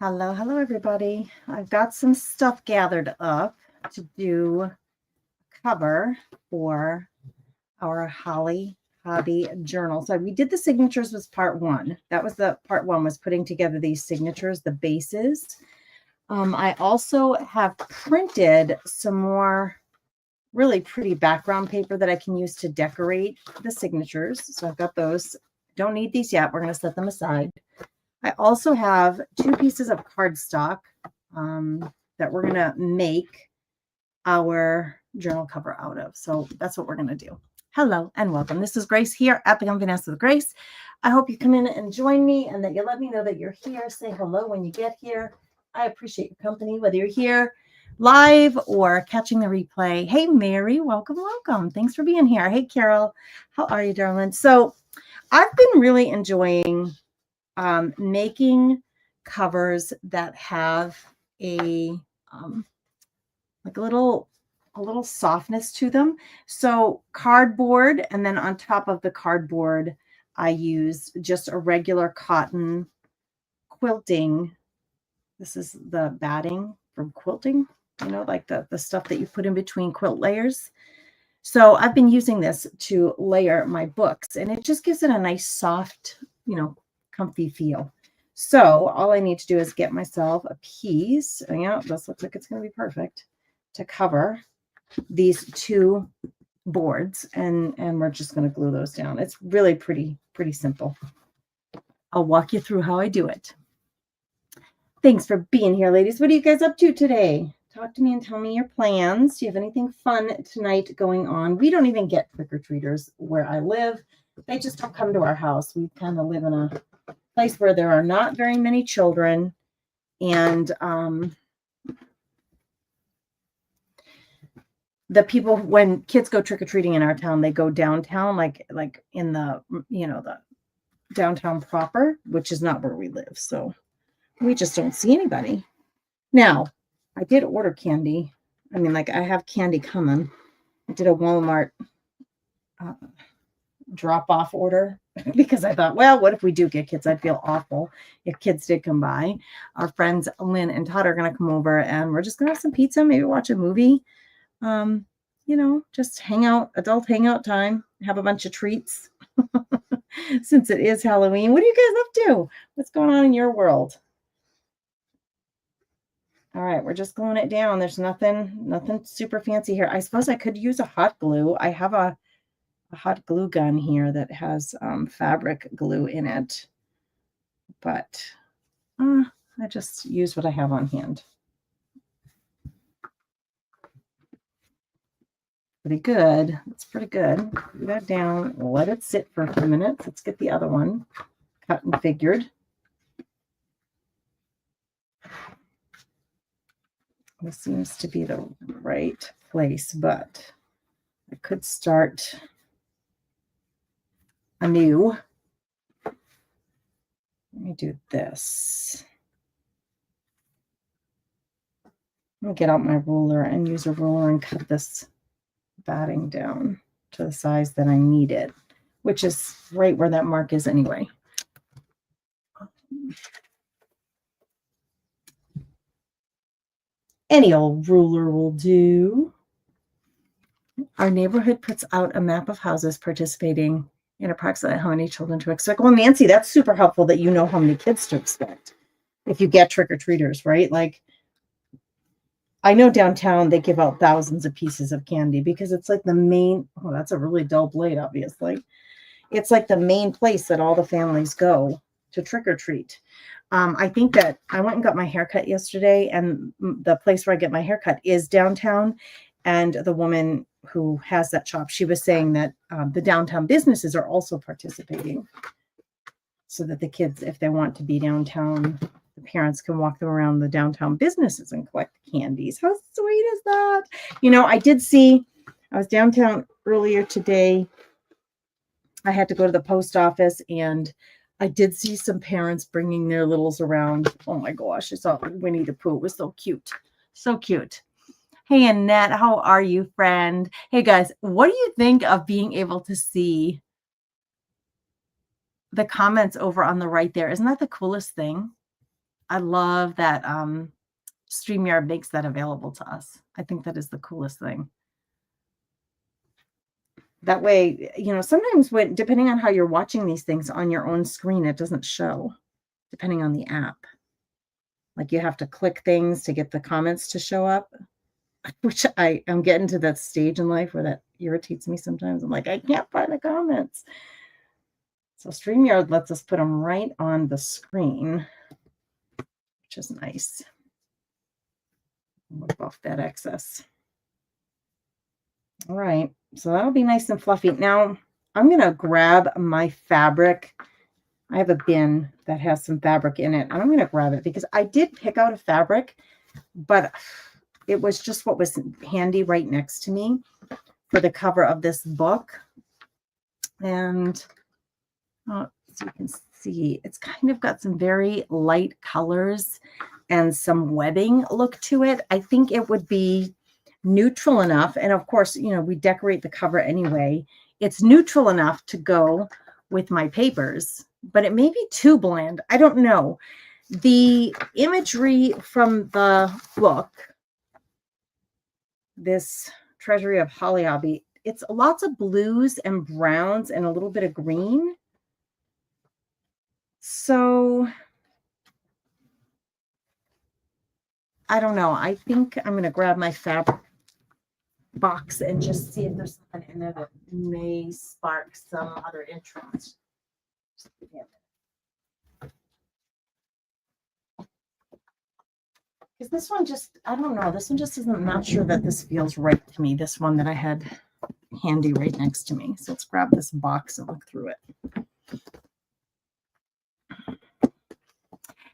Hello, hello, everybody. I've got some stuff gathered up to do cover for our Holly Hobby Journal. So we did the signatures was part one. That was the part one was putting together these signatures, the bases. I also have printed some more really pretty background paper that I can use to decorate the signatures. So I've got those. Don't need these yet. We're going to set them aside. I also have 2 pieces of cardstock that we're going to make our journal cover out of. So that's what we're going to do. Hello and welcome. This is Grace here at Become Vanessa with Grace. I hope you come in and join me and that you let me know that you're here. Say hello when you get here. I appreciate your company, whether you're here live or catching the replay. Hey, Mary, welcome, welcome. Thanks for being here. Hey, Carol, how are you, darling? So I've been really enjoying making covers that have a like a little softness to them. So cardboard, and then on top of the cardboard, I use just a regular cotton quilting. This is the batting from quilting, like the stuff that you put in between quilt layers. So I've been using this to layer my books, and it just gives it a nice soft, comfy feel. So all I need to do is get myself a piece. Yeah, this looks like it's going to be perfect to cover these 2 boards, and we're just going to glue those down. It's really pretty simple. I'll walk you through how I do it. Thanks for being here, ladies. What are you guys up to today? Talk to me and tell me your plans. Do you have anything fun tonight going on? We don't even get trick-or-treaters where I live. They just don't come to our house. We kind of live in a place where there are not very many children. And the people, when kids go trick-or-treating in our town, they go downtown, like in the, the downtown proper, which is not where we live. So we just don't see anybody. Now, I did order candy. I mean, I have candy coming. I did a Walmart drop-off order because I thought, well, what if we do get kids? I'd feel awful if kids did come by. Our friends Lynn and Todd are going to come over, and we're just going to have some pizza, maybe watch a movie. Just hang out, adult hangout time, have a bunch of treats. Since it is Halloween, what are you guys up to? What's going on in your world? All right, we're just gluing it down. There's nothing super fancy here. I suppose I could use a hot glue. I have a hot glue gun here that has fabric glue in it, but I just use what I have on hand. Pretty good. It's pretty good. Glue that down. Let it sit for a few minutes. Let's get the other one cut and figured. This seems to be the right place, but I could start anew. Let me do this. Let me get out my ruler and use a ruler and cut this batting down to the size that I need it, which is right where that mark is anyway. Any old ruler will do. Our neighborhood puts out a map of houses participating in approximately how many children to expect. Well, Nancy, that's super helpful that you know how many kids to expect if you get trick-or-treaters, right? Like, I know downtown they give out thousands of pieces of candy because it's like the main, oh, that's a really dull blade, obviously. It's like the main place that all the families go to trick-or-treat. I think that I went and got my haircut yesterday, and the place where I get my haircut is downtown. And the woman who has that shop, she was saying that the downtown businesses are also participating so that the kids, if they want to be downtown, the parents can walk them around the downtown businesses and collect candies. How sweet is that? I was downtown earlier today. I had to go to the post office, and I did see some parents bringing their littles around. Oh my gosh, I saw Winnie the Pooh. It was so cute. So cute. Hey, Annette, how are you, friend? Hey, guys, what do you think of being able to see the comments over on the right there? Isn't that the coolest thing? I love that StreamYard makes that available to us. I think that is the coolest thing. That way, sometimes depending on how you're watching these things on your own screen, it doesn't show, depending on the app. Like you have to click things to get the comments to show up, which I'm getting to that stage in life where that irritates me sometimes. I'm like, I can't find the comments. So StreamYard lets us put them right on the screen, which is nice. Wipe off that excess. All right, so that'll be nice and fluffy. Now I'm going to grab my fabric. I have a bin that has some fabric in it, and I'm going to grab it because I did pick out a fabric, but it was just what was handy right next to me for the cover of this book. And so you can see, it's kind of got some very light colors and some webbing look to it. I think it would be neutral enough. And of course, we decorate the cover anyway. It's neutral enough to go with my papers, but it may be too bland. I don't know. The imagery from the book, this Treasury of Holly Hobbie, it's lots of blues and browns and a little bit of green. So I don't know. I think I'm going to grab my fabric box and just see if there's something in there that may spark some other interest. Because this one just, I don't know, this one just isn't, I'm not sure that this feels right to me, this one that I had handy right next to me. So let's grab this box and look through it.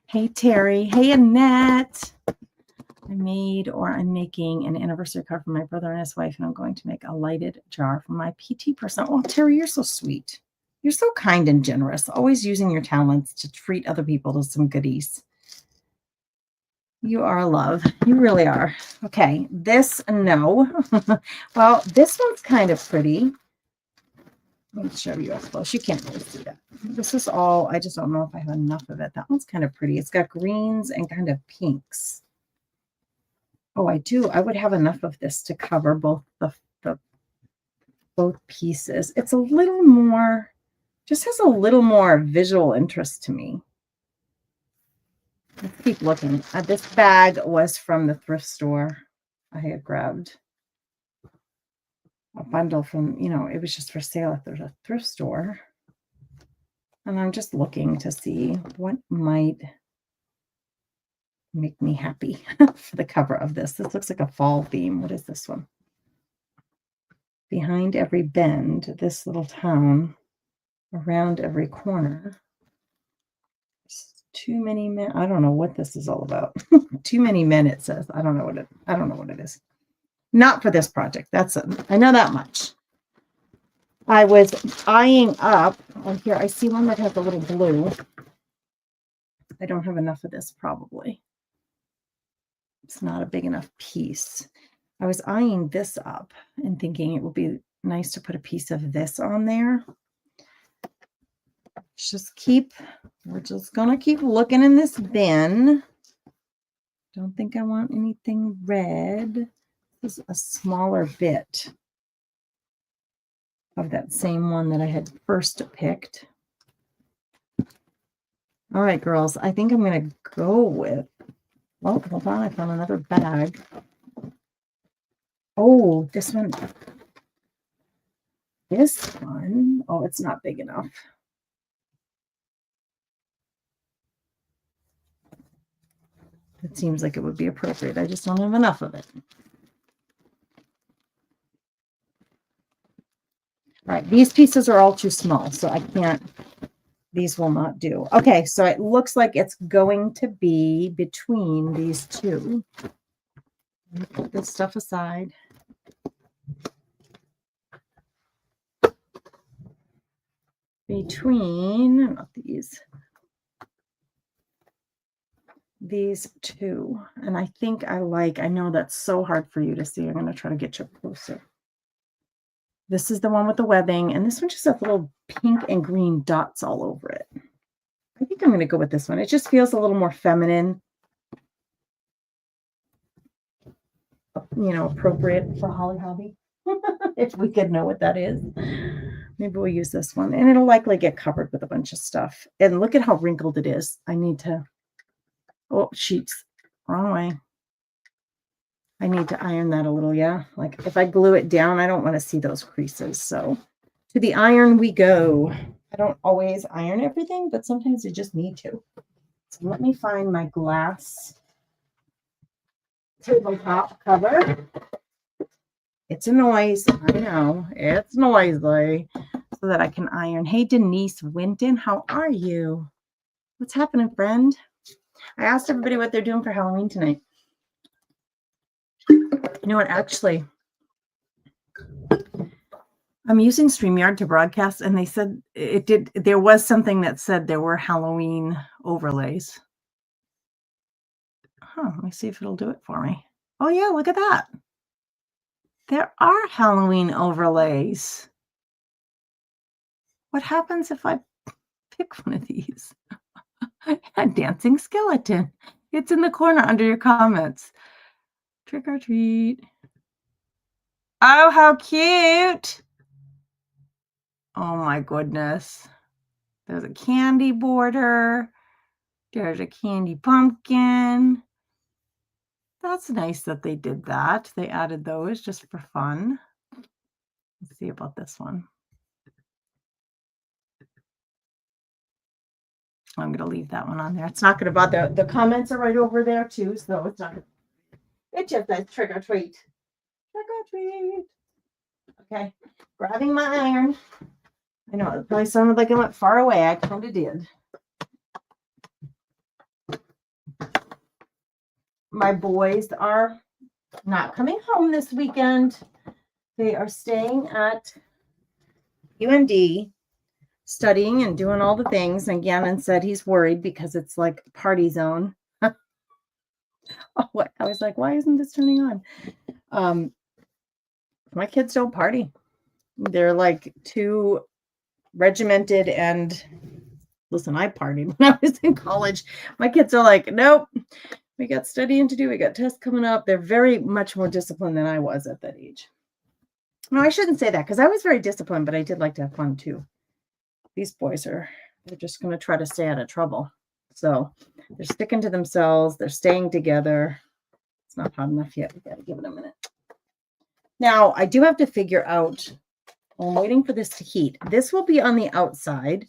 Hey, Terry. Hey, Annette. I'm making an anniversary card for my brother and his wife, and I'm going to make a lighted jar for my PT person. Oh, Terry, you're so sweet. You're so kind and generous, always using your talents to treat other people to some goodies. You are a love. You really are. Okay, this, no. Well, this one's kind of pretty. Let me show you up close. You can't really see that. This is all, I just don't know if I have enough of it. That one's kind of pretty. It's got greens and kind of pinks. Oh, I do. I would have enough of this to cover both both pieces. It's a little more, just has a little more visual interest to me. Let's keep looking. This bag was from the thrift store. I had grabbed a bundle from, it was just for sale at the thrift store. And I'm just looking to see what might make me happy for the cover of this. This looks like a fall theme. What is this one? Behind every bend, this little town, around every corner. Too many men. I don't know what this is all about. Too many men, it says. I don't know what it is. Not for this project. I know that much. I was eyeing up on here. I see one that has a little blue. I don't have enough of this probably. It's not a big enough piece. I was eyeing this up and thinking it would be nice to put a piece of this on there. We're just gonna keep looking in this bin. Don't think I want anything red. This is a smaller bit of that same one that I had first picked. All right, girls, I think I'm gonna go with, well, hold on, I found another bag. Oh, this one. Oh, it's not big enough. It seems like it would be appropriate. I just don't have enough of it. All right, these pieces are all too small, so I can't, these will not do. Okay, so it looks like it's going to be between these two. Put this stuff aside. Between, not these two. And I think I know that's so hard for you to see. I'm going to try to get you closer. This is the one with the webbing, and this one just has little pink and green dots all over it. I think think I'm going to go with this one. It just feels a little more feminine, appropriate for Holly Hobby. If we could know what that is. Maybe we'll use this one. And it'll likely get covered with a bunch of stuff. And look at how wrinkled it is. I need to, oh, sheets, wrong way. I need to iron that a little, yeah. Like if I glue it down, I don't want to see those creases. So to the iron we go. I don't always iron everything, but sometimes you just need to. So let me find my glass tabletop cover. It's a noise. I know. It's noisy. So that I can iron. Hey, Denise Winton, how are you? What's happening, friend? I asked everybody what they're doing for Halloween tonight. You know what? Actually, I'm using StreamYard to broadcast, and they said it did. There was something that said there were Halloween overlays. Huh, let me see if it'll do it for me. Oh, yeah, look at that. There are Halloween overlays. What happens if I pick one of these? A dancing skeleton. It's in the corner under your comments. Trick or treat. Oh, how cute. Oh my goodness. There's a candy border. There's a candy pumpkin. That's nice that they did that. They added those just for fun. Let's see about this one. I'm going to leave that one on there. It's not going to bother. The comments are right over there too, so it's not. It just says trick or treat. Trick or treat. Okay, grabbing my iron. I know it probably sounded like I went far away. I kind of did. My boys are not coming home this weekend. They are staying at UND, studying and doing all the things. And Gannon said he's worried because it's like party zone. I was like, why isn't this turning on? My kids don't party. They're like too regimented. And listen, I partied when I was in college. My kids are like, nope, we got studying to do. We got tests coming up. They're very much more disciplined than I was at that age. No, I shouldn't say that because I was very disciplined, but I did like to have fun too. These boys they're just going to try to stay out of trouble. So they're sticking to themselves. They're staying together. It's not hot enough yet. We got to give it a minute. Now, I do have to figure out, I'm waiting for this to heat. This will be on the outside.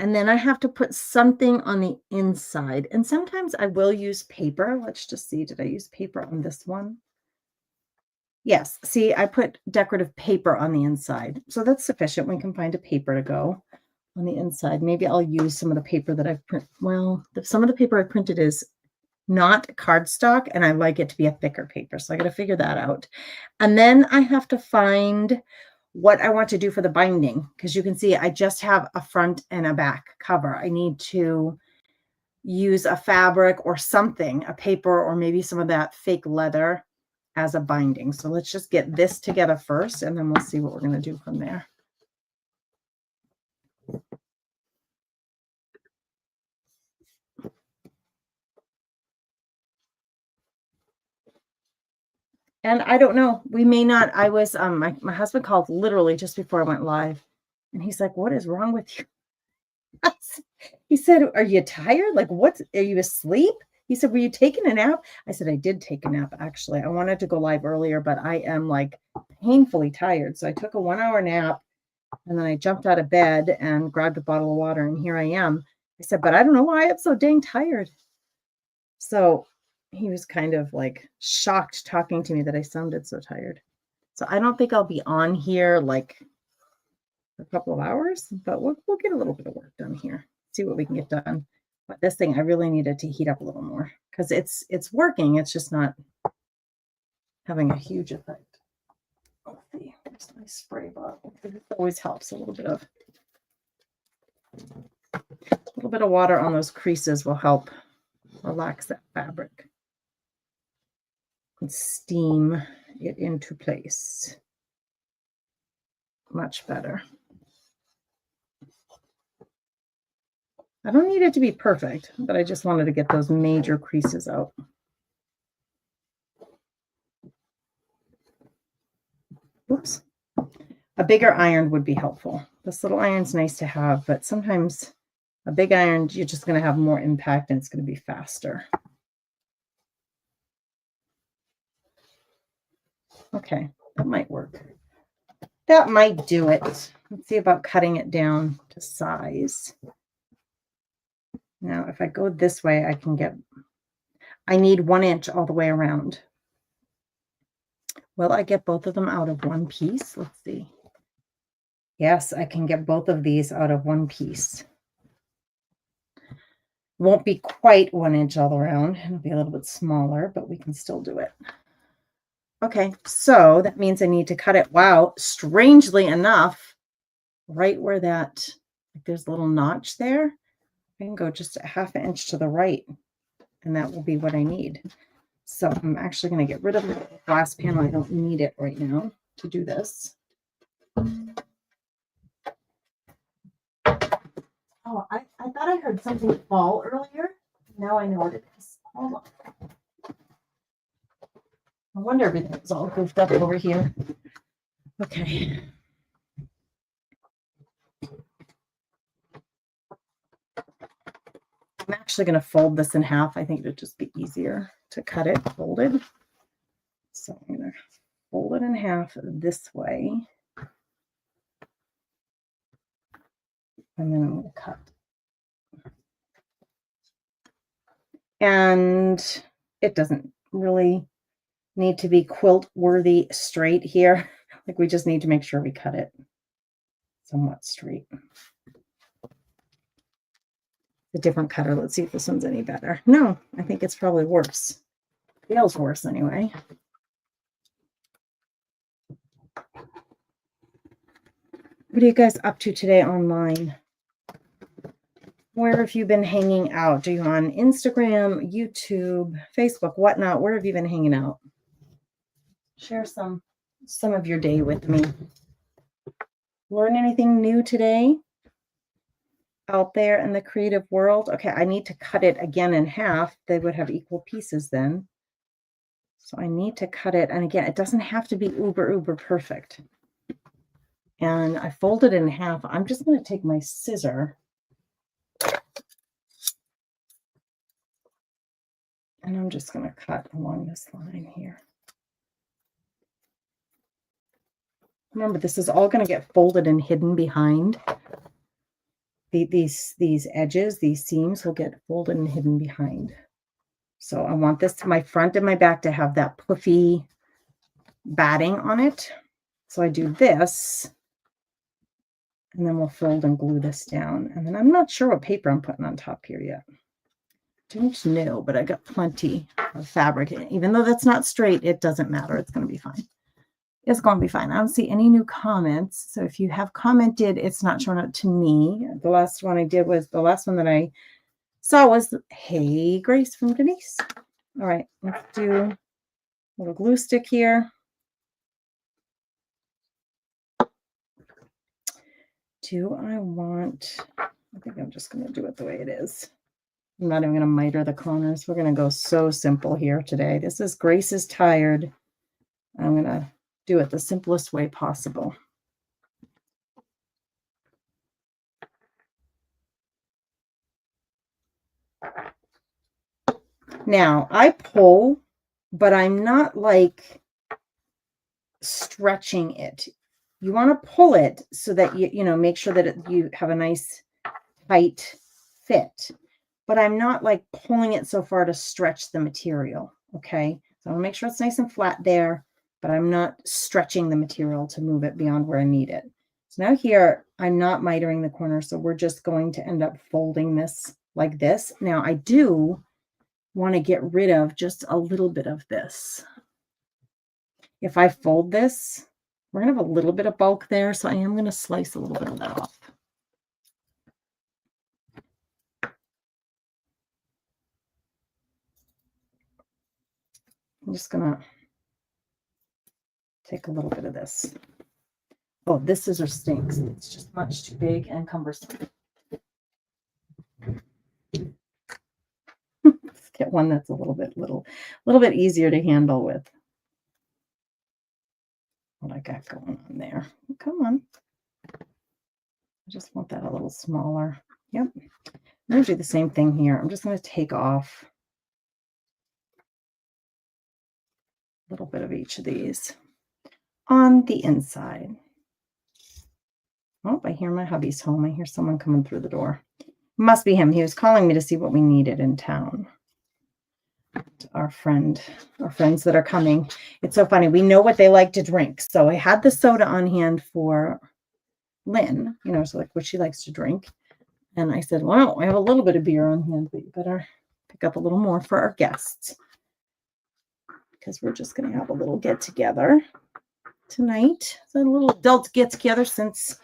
And then I have to put something on the inside. And sometimes I will use paper. Let's just see. Did I use paper on this one? Yes. See, I put decorative paper on the inside. So that's sufficient. We can find a paper to go on the inside. Maybe I'll use some of the paper that I've printed. Well, some of the paper I printed is not cardstock, and I like it to be a thicker paper. So I got to figure that out. And then I have to find what I want to do for the binding, because you can see I just have a front and a back cover. I need to use a fabric or something, a paper, or maybe some of that fake leather as a binding. So let's just get this together first, and then we'll see what we're going to do from there. And I don't know, we may not. I was, my husband called literally just before I went live, and he's like, what is wrong with you? He said, are you tired? Like, are you asleep? He said, were you taking a nap? I said, I did take a nap, actually. I wanted to go live earlier, but I am like painfully tired. So I took a 1-hour nap, and then I jumped out of bed and grabbed a bottle of water, and here I am. I said, but I don't know why I'm so dang tired. So he was kind of like shocked talking to me that I sounded so tired. So I don't think I'll be on here like a couple of hours, but we'll get a little bit of work done here. See what we can get done. But this thing, I really needed to heat up a little more because it's working. It's just not having a huge effect. Let's see. There's my spray bottle. It always helps a little bit of water on those creases will help relax that fabric and steam it into place. Much better. I don't need it to be perfect, but I just wanted to get those major creases out. Oops. A bigger iron would be helpful. This little iron's nice to have, but sometimes a big iron, you're just going to have more impact and it's going to be faster. Okay, that might work. That might do it. Let's see about cutting it down to size. Now, if I go this way, I need 1 inch all the way around. Will I get both of them out of one piece? Let's see. Yes, I can get both of these out of one piece. Won't be quite 1 inch all around. It'll be a little bit smaller, but we can still do it. Okay, so that means I need to cut it. Wow, strangely enough, right where that, like there's a little notch there, I can go just a 1/2 inch to the right, and that will be what I need. So I'm actually going to get rid of the glass panel. I don't need it right now to do this. Oh, I thought I heard something fall earlier. Now I know what it is. Hold on. I wonder everything's all goofed up over here. Okay. I'm actually going to fold this in half. I think it'd just be easier to cut it folded. So I'm going to fold it in half this way. And then I'm going to cut. And it doesn't really need to be quilt worthy straight here. Like we just need to make sure we cut it somewhat straight. A different cutter. Let's see if this one's any better. No, I think it's probably worse. Feels worse anyway. What are you guys up to today online? Where have you been hanging out? Are you on Instagram, YouTube, Facebook, whatnot? Where have you been hanging out? Share some of your day with me. Learn anything new today out there in the creative world? Okay, I need to cut it again in half. They would have equal pieces then. So I need to cut it. And again, it doesn't have to be uber perfect. And I folded it in half. I'm just going to take my scissor and I'm just going to cut along this line here. Remember, this is all going to get folded and hidden behind. These edges, these seams will get folded and hidden behind. So I want this to my front and my back to have that puffy batting on it. So I do this, and then we'll fold and glue this down. And then I'm not sure what paper I'm putting on top here yet. Don't know, but I got plenty of fabric. Even though that's not straight, it doesn't matter. It's going to be fine. It's going to be fine. I don't see any new comments. So if you have commented, it's not showing up to me. The last one I did was, the last one that I saw was, hey, Grace from Denise. All right, let's do a little glue stick here. I think I'm just going to do it the way it is. I'm not even going to miter the corners. We're going to go so simple here today. This is Grace is Tired. I'm going to do it the simplest way possible. Now, I pull, but I'm not like stretching it. You want to pull it so that you make sure that you have a nice tight fit. But I'm not like pulling it so far to stretch the material. Okay, so I want to make sure it's nice and flat there, but I'm not stretching the material to move it beyond where I need it. So now here, I'm not mitering the corner, so we're just going to end up folding this like this. Now I do want to get rid of just a little bit of this. If I fold this, we're going to have a little bit of bulk there, so I am going to slice a little bit of that off. I'm just going to take a little bit of this. Oh, this scissor stinks. It's just much too big and cumbersome. Get one that's a little bit easier to handle with what I got going on there. Come on. I just want that a little smaller. Yep. I'm going to do the same thing here. I'm just going to take off a little bit of each of these on the inside. Oh, I hear my hubby's home. I hear someone coming through the door. Must be him. He was calling me to see what we needed in town. Our friends that are coming. It's so funny. We know what they like to drink. So I had the soda on hand for Lynn, so like what she likes to drink. And I said, well, I have a little bit of beer on hand, but you better pick up a little more for our guests, because we're just going to have a little get together tonight. It's a little adult get together since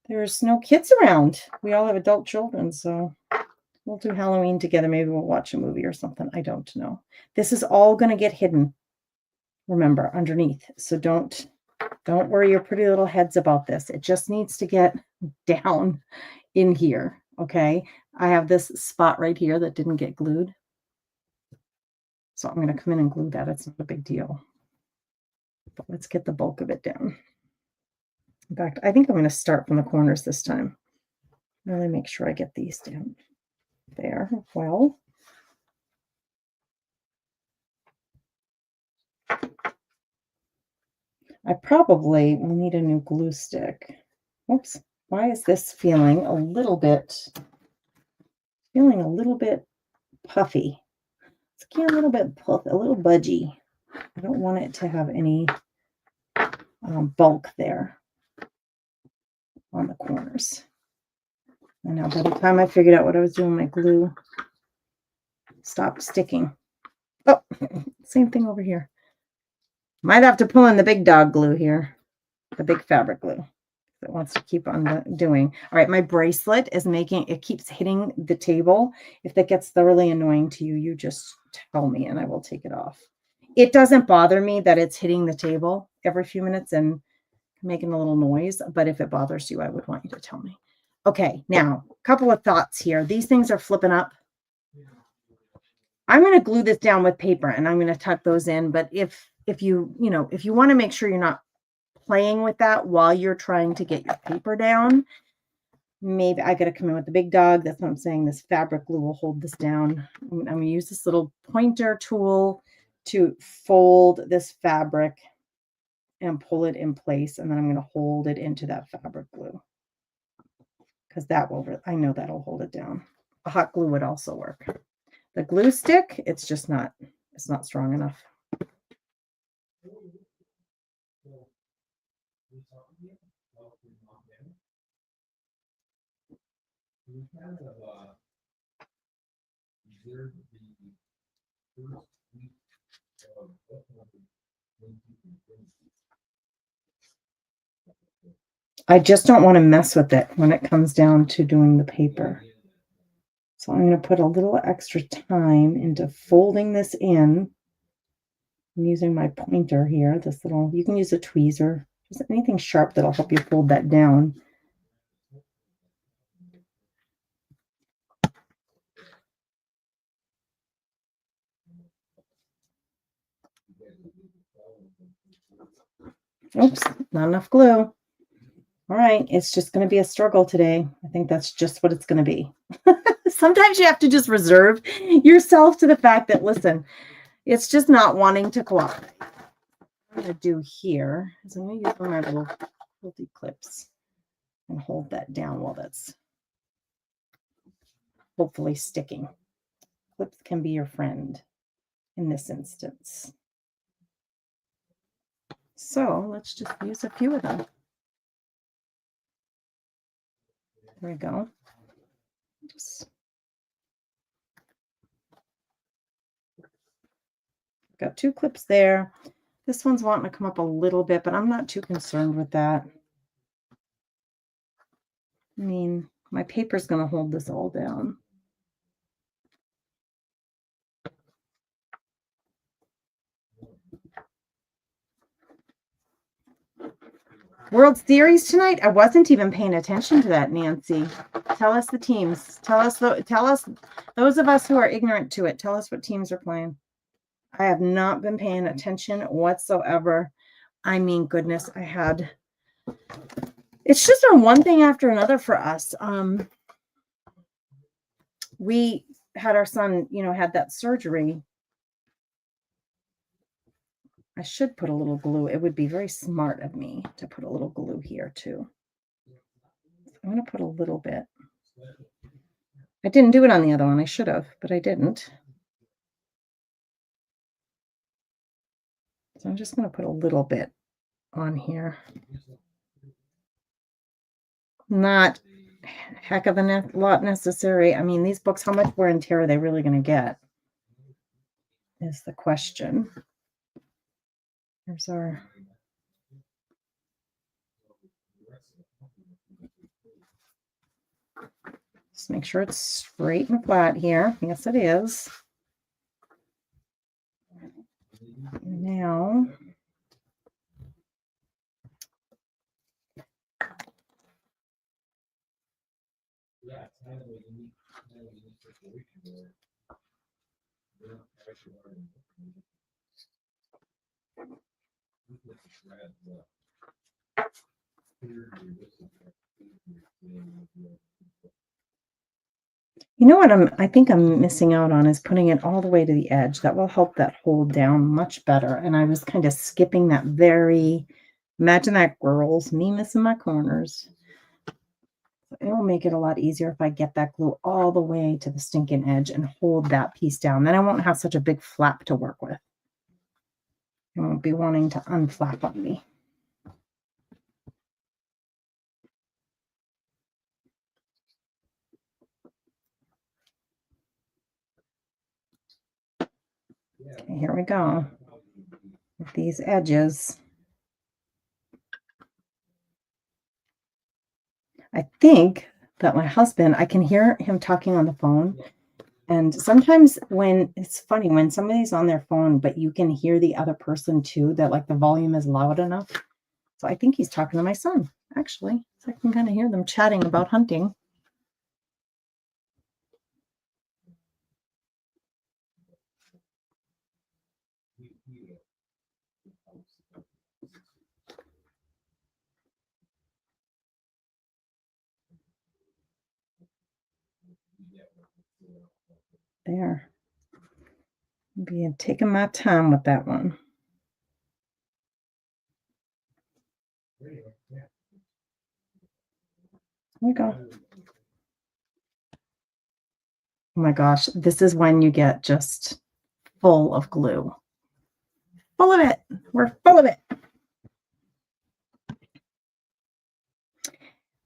there's no kids around. We all have adult children, so we'll do Halloween together. Maybe we'll watch a movie or something. I don't know. This is all going to get hidden, remember, underneath. So don't worry your pretty little heads about this. It just needs to get down in here, okay? I have this spot right here that didn't get glued. So I'm going to come in and glue that. It's not a big deal. But let's get the bulk of it down. In fact, I think I'm going to start from the corners this time. Really make sure I get these down there well. I probably will need a new glue stick. Oops. Why is this feeling a little bit puffy? It's getting a little bit puffy, a little budgy. I don't want it to have any bulk there on the corners. And now by the time I figured out what I was doing, my glue stopped sticking. Oh, same thing over here. Might have to pull in the big dog glue here, the big fabric glue that wants to keep on doing. All right, my bracelet is it keeps hitting the table. If that gets thoroughly annoying to you, you just tell me and I will take it off. It doesn't bother me that it's hitting the table every few minutes and making a little noise, but if it bothers you, I would want you to tell me. Okay, now, a couple of thoughts here. These things are flipping up. I'm going to glue this down with paper and I'm going to tuck those in, but if you want to make sure you're not playing with that while you're trying to get your paper down, maybe I got to come in with the big dog. That's what I'm saying. This fabric glue will hold this down. I'm going to use this little pointer tool to fold this fabric and pull it in place. And then I'm going to hold it into that fabric glue because I know that'll hold it down. A hot glue would also work. The glue stick, it's not strong enough. I just don't want to mess with it when it comes down to doing the paper. So I'm going to put a little extra time into folding this in. I'm using my pointer here, you can use a tweezer, just anything sharp that'll help you fold that down. Oops, not enough glue. All right, it's just going to be a struggle today. I think that's just what it's going to be. Sometimes you have to just reserve yourself to the fact that, listen, it's just not wanting to cooperate. What I'm going to do here is I'm going to use one of my little quilty clips and hold that down while that's hopefully sticking. Clips can be your friend in this instance. So let's just use a few of them. There we go. Got 2 clips there. This one's wanting to come up a little bit, but I'm not too concerned with that. I mean, my paper's going to hold this all down. World Series tonight? I wasn't even paying attention to that, Nancy. Tell us the teams. Tell us those of us who are ignorant to it. Tell us what teams are playing. I have not been paying attention whatsoever. I mean, goodness, it's just on one thing after another for us. We had our son, had that surgery. I should put a little glue. It would be very smart of me to put a little glue here too. I'm going to put a little bit. I didn't do it on the other one. I should have, but I didn't. So I'm just going to put a little bit on here. Not heck of a lot necessary. I mean, these books, how much wear and tear are they really going to get? Is the question. Here's our... Just make sure it's straight and flat here. Yes, it is. Now, you know what I think I'm missing out on is putting it all the way to the edge. That will help that hold down much better. And I was kind of skipping that imagine that, girls, me missing my corners. It will make it a lot easier if I get that glue all the way to the stinking edge and hold that piece down. Then I won't have such a big flap to work with. I won't be wanting to unflap on me. Okay, here we go. With these edges. I think that my husband, I can hear him talking on the phone. And sometimes it's funny when somebody's on their phone, but you can hear the other person too, that like the volume is loud enough. So I think he's talking to my son, actually. So I can kind of hear them chatting about hunting. There. Be taking my time with that one. There we go. Oh my gosh, this is when you get just full of glue. Full of it. We're full of it.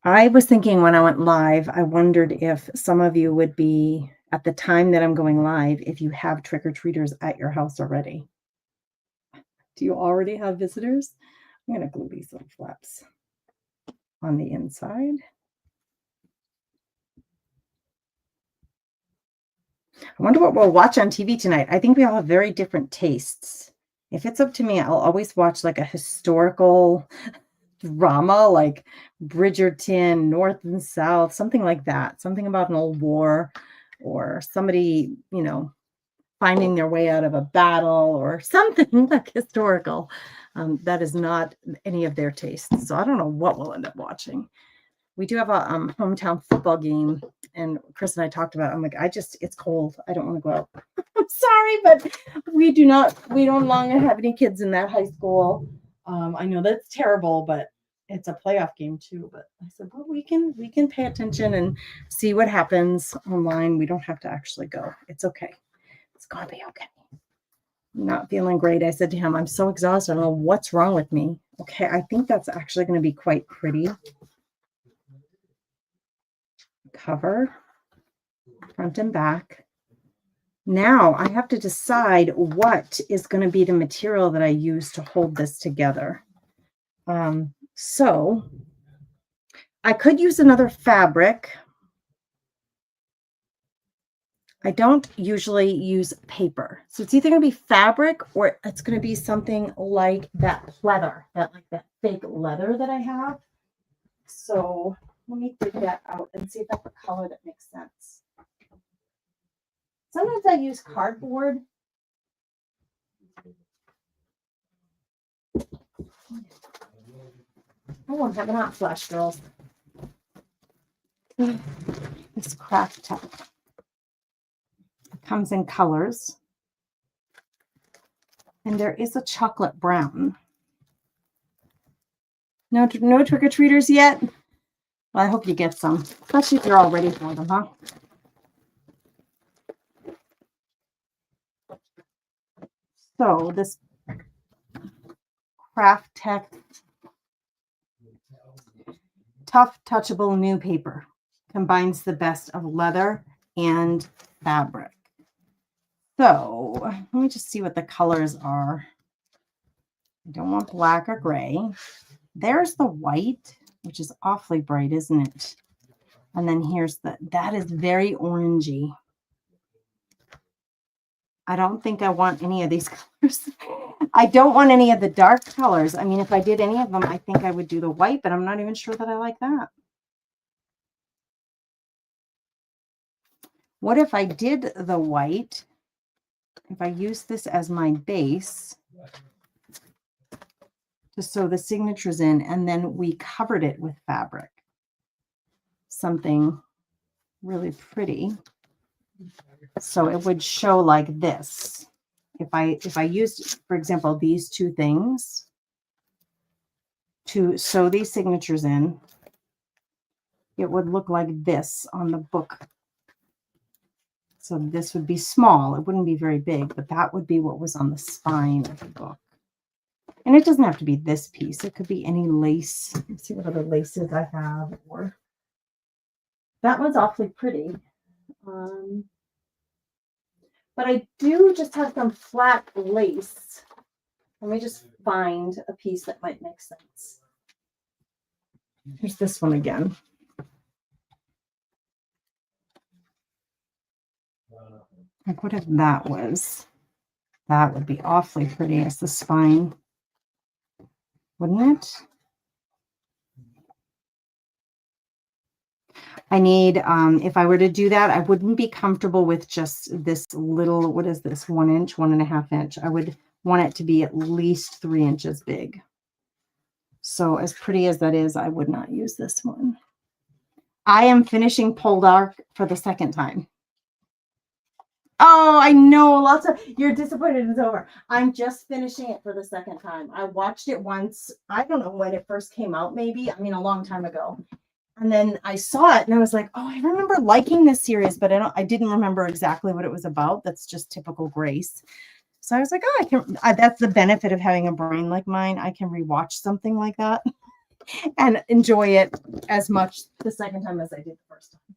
I was thinking when I went live, I wondered if some of you would be, at the time that I'm going live, if you have trick-or-treaters at your house already. Do you already have visitors? I'm going to glue these little flaps on the inside. I wonder what we'll watch on TV tonight. I think we all have very different tastes. If it's up to me, I'll always watch like a historical drama like Bridgerton, North and South, something like that. Something about an old war or somebody, finding their way out of a battle or something like historical. That is not any of their tastes. So I don't know what we'll end up watching. We do have a hometown football game, and Chris and I talked about it. I'm like, it's cold. I don't want to go out. I'm sorry, but we don't longer have any kids in that high school. I know that's terrible, but it's a playoff game too. But I said, well, we can pay attention and see what happens online. We don't have to actually go. It's okay. It's gonna be okay. I'm not feeling great. I said to him, I'm so exhausted. I don't know what's wrong with me. Okay, I think that's actually going to be quite pretty. Cover, front and back. Now I have to decide what is going to be the material that I use to hold this together. So I could use another fabric. I don't usually use paper. So it's either going to be fabric or it's going to be something like that leather, that fake leather that I have. So let me dig that out and see if I have a color that makes sense. Sometimes I use cardboard. I won't have a hot flash, girls. This craft tech comes in colors. And there is a chocolate brown. No trick-or-treaters yet? Well, I hope you get some, especially if you're all ready for them, huh? So this Craft Tech Tough Touchable New Paper combines the best of leather and fabric. So let me just see what the colors are. I don't want black or gray. There's the white, which is awfully bright, isn't it? And then here's that is very orangey. I don't think I want any of these colors. I don't want any of the dark colors. I mean, if I did any of them, I think I would do the white, but I'm not even sure that I like that. What if I did the white? If I use this as my base to sew the signatures in, and then we covered it with fabric. Something really pretty. So it would show like this. If I used, for example, these two things to sew these signatures in, it would look like this on the book. So this would be small. It wouldn't be very big, but that would be what was on the spine of the book. And it doesn't have to be this piece. It could be any lace. Let's see what other laces I have. Or that one's awfully pretty. But I do just have some flat lace. Let me just find a piece that might make sense. Here's this one again. Like, what if that was? That would be awfully pretty as the spine, wouldn't it? I need, if I were to do that, I wouldn't be comfortable with just this little, what is this, 1 inch, 1.5 inch. I would want it to be at least 3 inches big. So as pretty as that is, I would not use this one. I am finishing Poldark for the second time. Oh, I know. Lots of you're disappointed it's over. I'm just finishing it for the second time. I watched it once. I don't know when it first came out, maybe. I mean, a long time ago. And then I saw it and I was like, oh, I remember liking this series, but I didn't remember exactly what it was about. That's just typical Grace. So I was like, oh, that's the benefit of having a brain like mine. I can rewatch something like that and enjoy it as much the second time as I did the first time.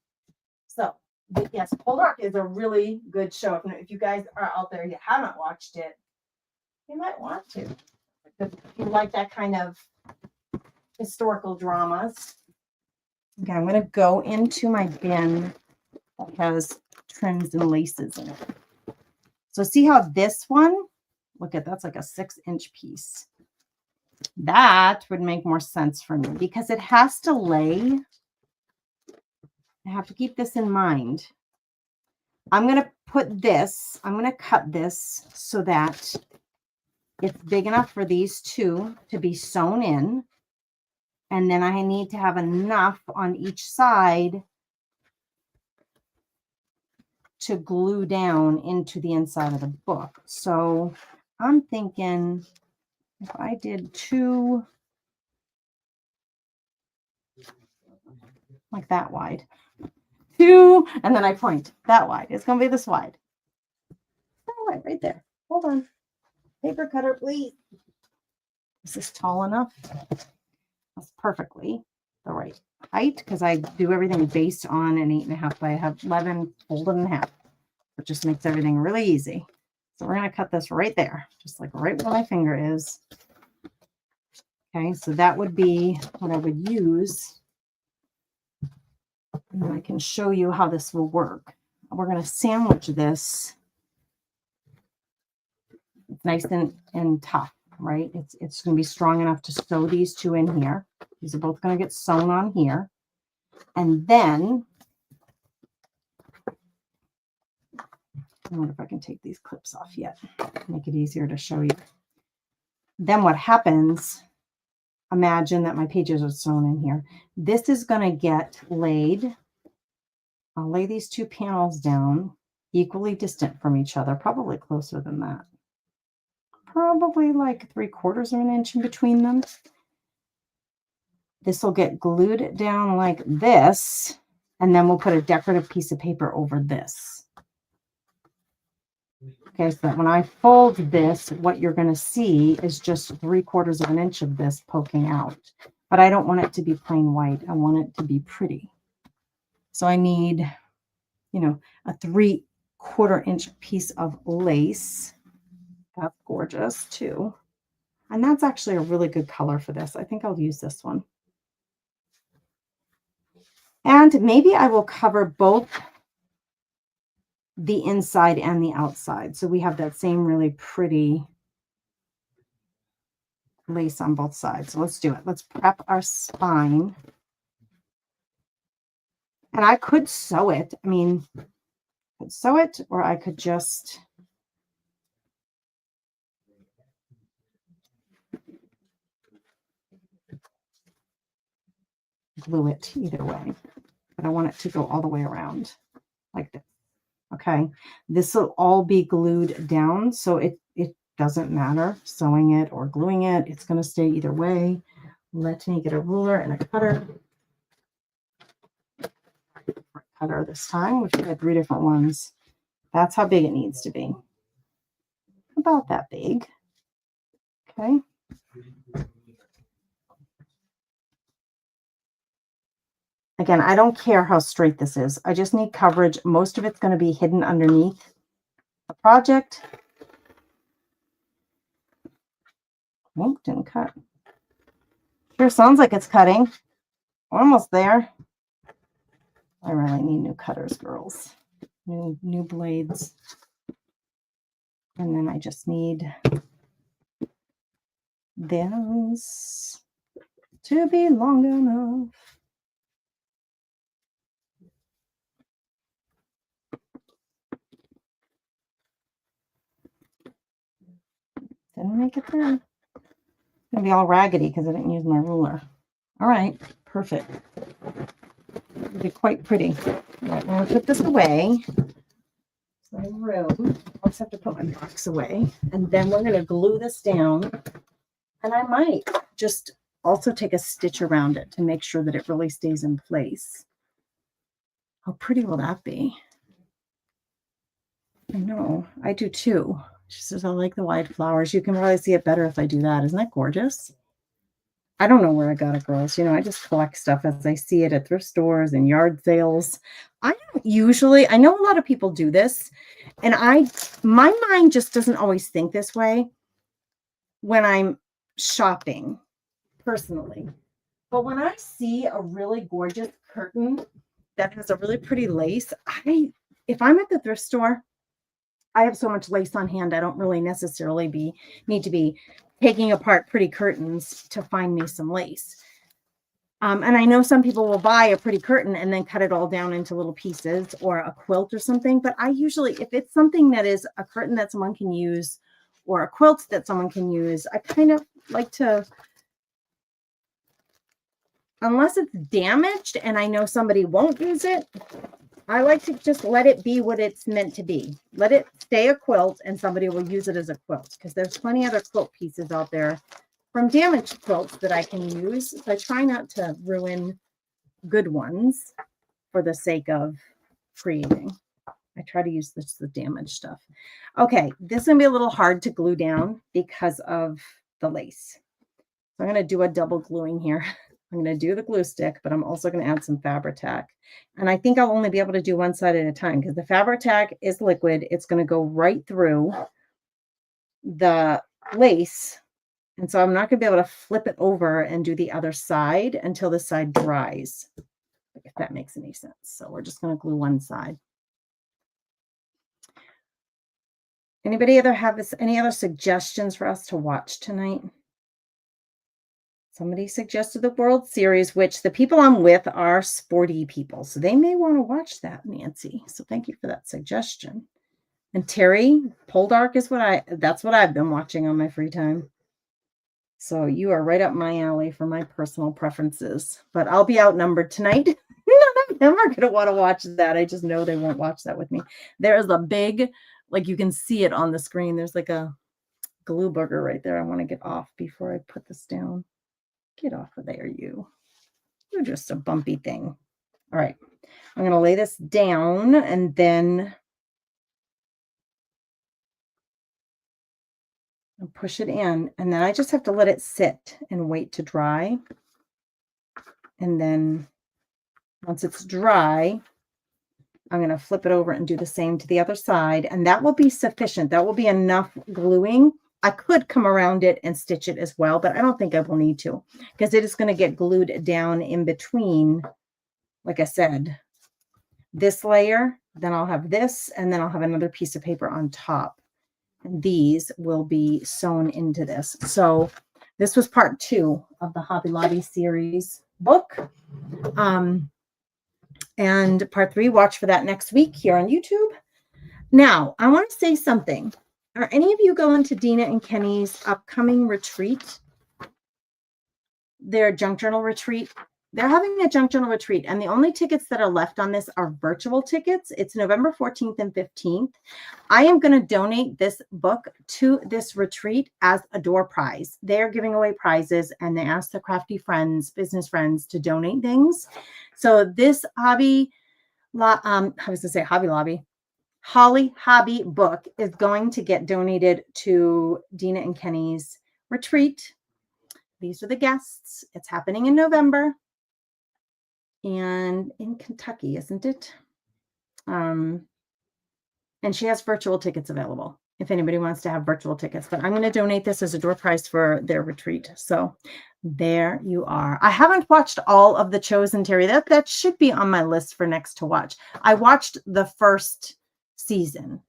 So, but yes, Poldark is a really good show. If you guys are out there, you haven't watched it, you might want to. If you like that kind of historical dramas. Okay, I'm going to go into my bin that has trims and laces in it. So see how this one, look at that's like a 6-inch piece. That would make more sense for me because it has to lay. I have to keep this in mind. I'm going to put this, I'm going to cut this so that it's big enough for these two to be sewn in. And then I need to have enough on each side to glue down into the inside of the book. So I'm thinking if I did 2 like that wide, 2, and then I point that wide. It's going to be this wide. That wide right there. Hold on. Paper cutter, please. Is this tall enough? That's perfectly the right height because I do everything based on an 8.5 by 11 folded in half. It just makes everything really easy. So we're going to cut this right there, just like right where my finger is. Okay, so that would be what I would use. And I can show you how this will work. we're going to sandwich this. It's nice and tough, right? It's going to be strong enough to sew these two in here. These are both going to get sewn on here. And then, I wonder if I can take these clips off yet, make it easier to show you. Then what happens, imagine that my pages are sewn in here. This is going to get laid. I'll lay these two panels down equally distant from each other, probably closer than that. Probably like 3/4 of an inch in between them. This will get glued down like this, and then we'll put a decorative piece of paper over this. Okay, so that when I fold this, what you're going to see is just 3/4 of an inch of this poking out. But I don't want it to be plain white. I want it to be pretty. So I need, you know, a 3/4 inch piece of lace. That's gorgeous too. And that's actually a really good color for this. I think I'll use this one. And maybe I will cover both the inside and the outside. So we have that same really pretty lace on both sides. So let's do it. Let's prep our spine. And I could sew it. I mean, I could sew it, or I could just glue it either way. But I want it to go all the way around like this. Okay, this will all be glued down, so it doesn't matter sewing it or gluing it. It's going to stay either way. Let me get a ruler and a cutter. Cutter this time, which we had 3 different ones. That's how big it needs to be. About that big. Okay. Again, I don't care how straight this is. I just need coverage. Most of it's going to be hidden underneath the project. Nope, didn't cut. Sure sounds like it's cutting. Almost there. I really need new cutters, girls. New blades. And then I just need this to be long enough. Didn't make it there. It's gonna be all raggedy because I didn't use my ruler. All right, perfect. It'll be quite pretty. All right, I'm gonna put this away. My room. I just have to put my box away, and then we're gonna glue this down. And I might just also take a stitch around it to make sure that it really stays in place. How pretty will that be? I know, I do too. She says, I like the wide flowers. You can probably see it better if I do that. Isn't that gorgeous? I don't know where I got it, girls. You know, I just collect stuff as I see it at thrift stores and yard sales. I don't usually, I know a lot of people do this, and my mind just doesn't always think this way when I'm shopping personally. But when I see a really gorgeous curtain that has a really pretty lace, if I'm at the thrift store, I have so much lace on hand, I don't really necessarily need to be taking apart pretty curtains to find me some lace. And I know some people will buy a pretty curtain and then cut it all down into little pieces, or a quilt or something. But I usually, if it's something that is a curtain that someone can use or a quilt that someone can use, I kind of like to, unless it's damaged and I know somebody won't use it, I like to just let it be what it's meant to be. Let it stay a quilt and somebody will use it as a quilt, because there's plenty other quilt pieces out there from damaged quilts that I can use. So I try not to ruin good ones for the sake of creating. I try to use the damaged stuff. Okay, this is going to be a little hard to glue down because of the lace. So I'm going to do a double gluing here. I'm going to do the glue stick, but I'm also going to add some Fabri-Tac. And I think I'll only be able to do one side at a time because the Fabri-Tac is liquid. It's going to go right through the lace. And so I'm not going to be able to flip it over and do the other side until the side dries, if that makes any sense. So we're just going to glue one side. Anybody other have any other suggestions for us to watch tonight? Somebody suggested the World Series, which the people I'm with are sporty people, so they may want to watch that, Nancy. So thank you for that suggestion. And Terry, Poldark is that's what I've been watching on my free time. So you are right up my alley for my personal preferences. But I'll be outnumbered tonight. None of them are going to want to watch that. I just know they won't watch that with me. There is a big, like you can see it on the screen. There's like a glue booger right there. I want to get off before I put this down. Get off of there, you. You're just a bumpy thing. All right. I'm going to lay this down and then I'll push it in. And then I just have to let it sit and wait to dry. And then once it's dry, I'm going to flip it over and do the same to the other side. And that will be sufficient. That will be enough gluing. I could come around it and stitch it as well, but I don't think I will need to because it is going to get glued down in between, like I said, this layer, then I'll have this, and then I'll have another piece of paper on top. And these will be sewn into this. So this was part 2 of the Hobby Lobby series book. And part 3, watch for that next week here on YouTube. Now, I want to say something. Are any of you going to Dina and Kenny's upcoming retreat? Their junk journal retreat? They're having a junk journal retreat, and the only tickets that are left on this are virtual tickets. It's November 14th and 15th. I am going to donate this book to this retreat as a door prize. They're giving away prizes, and they asked the crafty friends, business friends, to donate things. So this Hobby Hobby book is going to get donated to Dina and Kenny's retreat. These are the guests. It's happening in November and in Kentucky, isn't it? And she has virtual tickets available if anybody wants to have virtual tickets. But I'm going to donate this as a door prize for their retreat. So there you are. I haven't watched all of The Chosen, Terry. That should be on my list for next to watch. I watched the first season,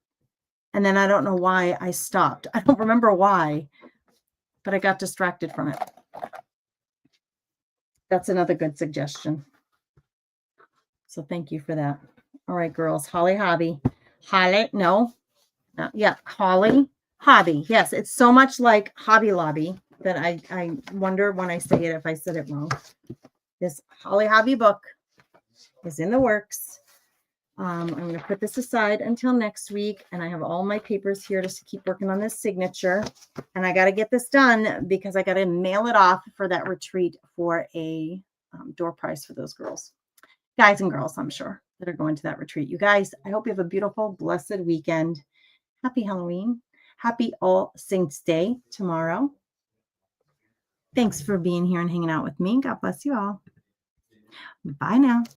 and then I don't know why I stopped. I don't remember why, but I got distracted from it. That's another good suggestion. So thank you for that. All right, girls. Holly Hobby. Holly Hobby. Yes, it's so much like Hobby Lobby that I wonder when I say it if I said it wrong. This Holly Hobby book is in the works. I'm going to put this aside until next week, and I have all my papers here just to keep working on this signature. And I got to get this done because I got to mail it off for that retreat for a door prize for those girls, guys and girls, I'm sure, that are going to that retreat. You guys, I hope you have a beautiful, blessed weekend. Happy Halloween. Happy All Saints Day tomorrow. Thanks for being here and hanging out with me. God bless you all. Bye now.